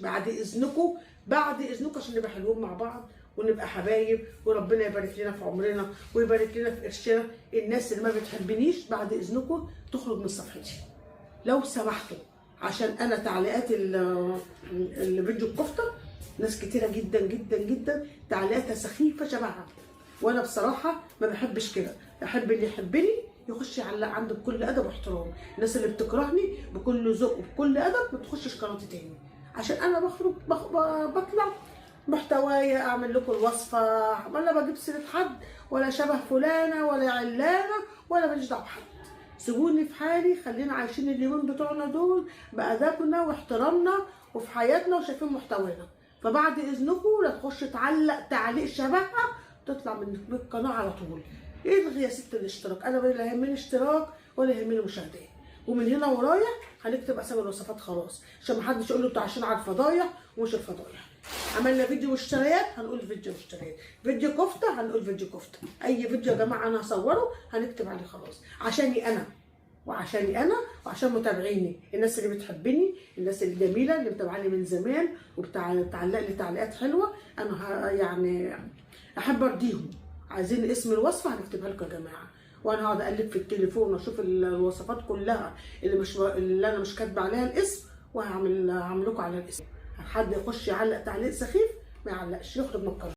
بعد اذنكم، بعد اذنكم، عشان نبقى حلوين مع بعض ونبقى حبايب، وربنا يبارك لنا في عمرنا ويبارك لنا في قرشنا. الناس اللي ما بتحبنيش بعد اذنكم تخرج من صفحتي لو سمحتوا، عشان انا تعليقات الفيديو الكفته ناس كتيره جدا جدا جدا تعليقاتها سخيفه شبهها، وانا بصراحه ما بحبش كده. احب اللي يحبني يخش يعلق عندي بكل ادب واحترام. الناس اللي بتكرهني بكل ذوق وبكل ادب ما تخشش قناتي تاني، عشان انا بخرج بطلع محتوايا اعمل لكم الوصفه، ولا بجيب سيره حد ولا شبه فلانه ولا علانه ولا ماليش دعوه بحد. سيبوني في حالي، خلينا عايشين اليومين بتوعنا دول بادبنا واحترامنا وفي حياتنا وشايفين محتوانا. فبعد اذنكم لا تخش تعلق تعليق شبهها تطلع من القناه على طول. الغي يا ست الاشتراك، انا لا يهمني اشتراك ولا يهمني مشاهدات. ومن هنا ورايح هنكتب اسامي الوصفات خلاص، عشان ما حدش يقول له انتوا عايشين على الفضايح ومش الفضايح. عملنا فيديو مشتريات هنقول فيديو مشتريات، فيديو كفته هنقول فيديو كفته، اي فيديو يا جماعه انا هصوره هنكتب عليه خلاص، عشاني انا وعشان متابعيني، الناس اللي بتحبني، الناس الجميله اللي متابعاني من زمان وبتعلق لي تعليقات حلوه. انا يعني احب ارضيهم. عايزين اسم الوصفه هنكتبها لكم يا جماعه، وانا هقعد اقلب في التليفون واشوف الوصفات كلها اللي انا مش كاتبه عليها الاسم، وهعمل لكم على الاسم. حد يخش يعلق تعليق سخيف ما يعلقش، يخرج من القناه.